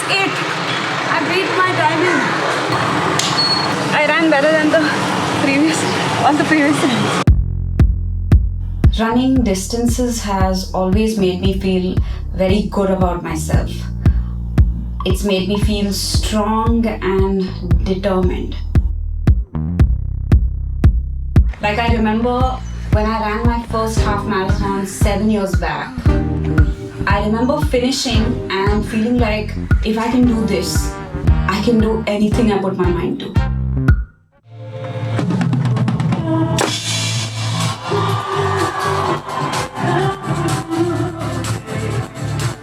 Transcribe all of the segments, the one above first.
it. I beat my timing. I ran better than all the previous times. Running distances has always made me feel very good about myself. It's made me feel strong and determined. Like I remember when I ran my first half marathon 7 years back. I remember finishing and feeling like if I can do this, I can do anything I put my mind to.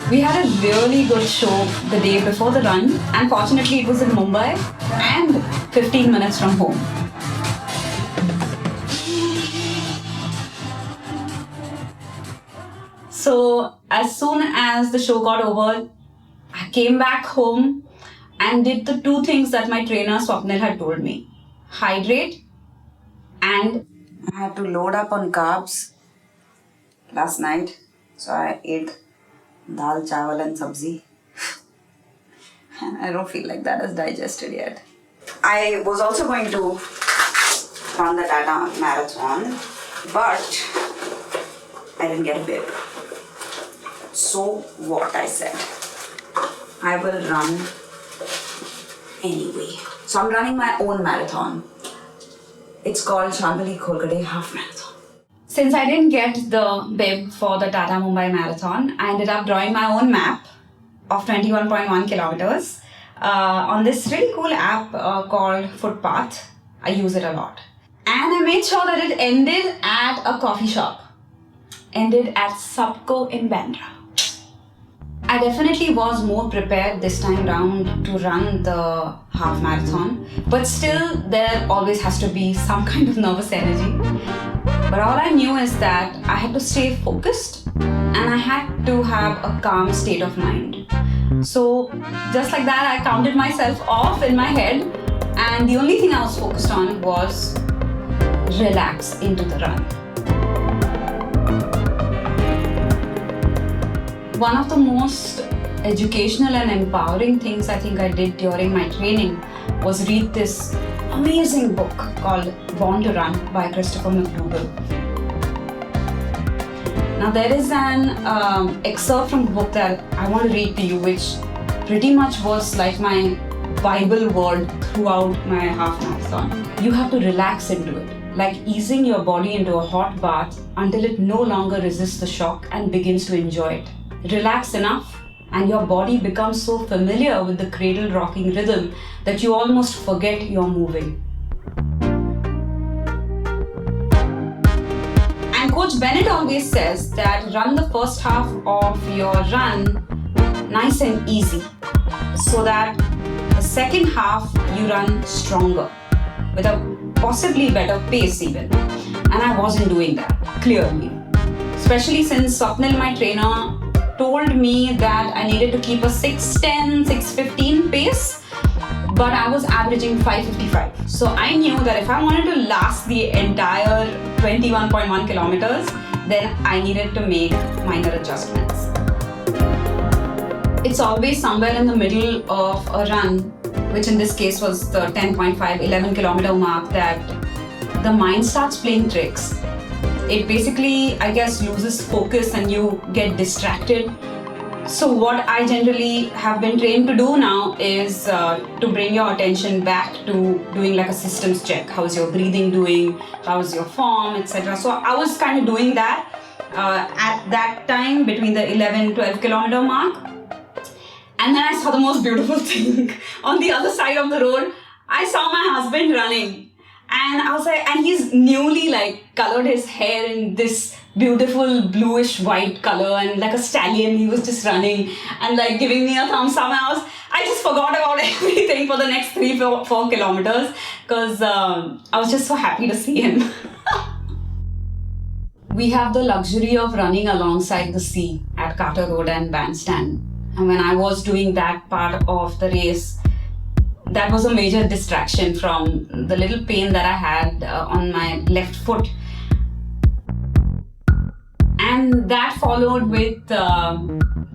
We had a really good show the day before the run, and fortunately it was in Mumbai and 15 minutes from home. So as soon as the show got over, I came back home and did the two things that my trainer Swapnil had told me. Hydrate, and I had to load up on carbs last night. So I ate dal, chawal and sabzi. And I don't feel like that is digested yet. I was also going to run the Tata marathon, but I didn't get a bib. So what I said, I will run anyway. So I'm running my own marathon. It's called Shalmali Kholgade half marathon. Since I didn't get the bib for the Tata Mumbai marathon, I ended up drawing my own map of 21.1 kilometers on this really cool app called Footpath. I use it a lot. And I made sure that it ended at a coffee shop. Ended at Subco in Bandra. I definitely was more prepared this time round to run the half marathon, but still there always has to be some kind of nervous energy. But all I knew is that I had to stay focused and I had to have a calm state of mind. So just like that, I counted myself off in my head, and the only thing I was focused on was relax into the run. One of the most educational and empowering things I think I did during my training was read this amazing book called Born to Run by Christopher McDougall. Now there is an excerpt from the book that I want to read to you, which pretty much was like my Bible word throughout my half marathon. You have to relax into it, like easing your body into a hot bath until it no longer resists the shock and begins to enjoy it. Relax enough and your body becomes so familiar with the cradle rocking rhythm that you almost forget you're moving. And Coach Bennett always says that run the first half of your run nice and easy, so that the second half you run stronger with a possibly better pace even. And I wasn't doing that, clearly. Especially since Swapnil, my trainer, told me that I needed to keep a 6:10, 6:15 pace, but I was averaging 5:55. So I knew that if I wanted to last the entire 21.1 kilometers, then I needed to make minor adjustments. It's always somewhere in the middle of a run, which in this case was the 10.5, 11 kilometer mark, that the mind starts playing tricks. It basically, I guess, loses focus and you get distracted. So what I generally have been trained to do now is to bring your attention back to doing like a systems check. How's your breathing doing? How's your form, etc. So I was kind of doing that at that time between the 11, 12 kilometer mark. And then I saw the most beautiful thing. On the other side of the road, I saw my husband running. And I was like, and he's newly colored his hair in this beautiful bluish white color, and like a stallion, he was just running and giving me a thumbs up. And I just forgot about everything for the next 3-4 kilometers because I was just so happy to see him. We have the luxury of running alongside the sea at Carter Road and Bandstand. And when I was doing that part of the race, that was a major distraction from the little pain that I had on my left foot. And that followed with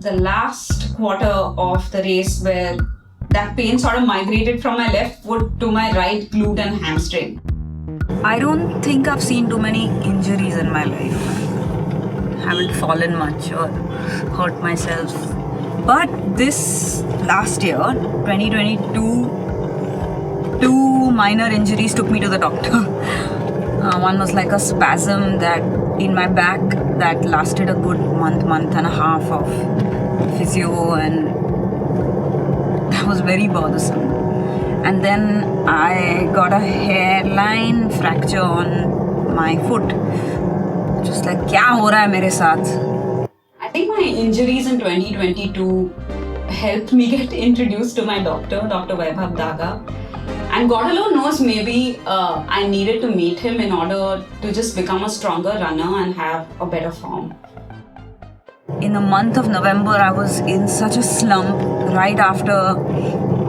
the last quarter of the race where that pain sort of migrated from my left foot to my right glute and hamstring. I don't think I've seen too many injuries in my life. Haven't fallen much or hurt myself. But this last year, 2022, two minor injuries took me to the doctor. One was like a spasm that in my back that lasted a good month and a half of physio, and that was very bothersome. And then I got a hairline fracture on my foot. Just like, क्या हो रहा है मेरे साथ? I think my injuries in 2022 helped me get introduced to my doctor, Dr. Vaibhav Daga. And God alone knows, maybe I needed to meet him in order to just become a stronger runner and have a better form. In the month of November, I was in such a slump right after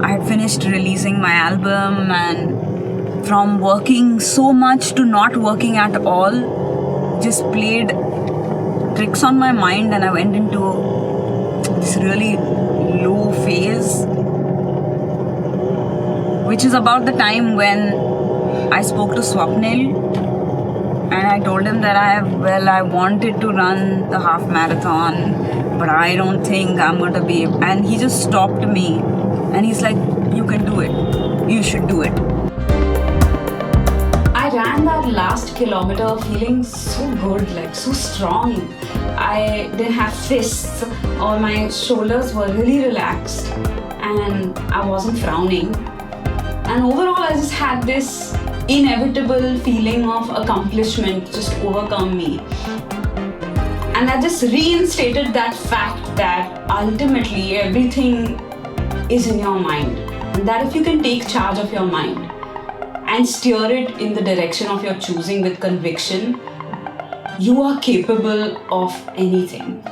I had finished releasing my album, and from working so much to not working at all, just played tricks on my mind, and I went into this really low phase, which is about the time when I spoke to Swapnil and I told him that I wanted to run the half marathon, but I don't think I'm going to be. And he just stopped me and he's like, you can do it. You should do it. I ran that last kilometer feeling so good, like so strong. I didn't have fists, or my shoulders were really relaxed and I wasn't frowning. And overall, I just had this inevitable feeling of accomplishment just overcome me. And that just reinstated that fact that ultimately everything is in your mind. And that if you can take charge of your mind and steer it in the direction of your choosing with conviction, you are capable of anything.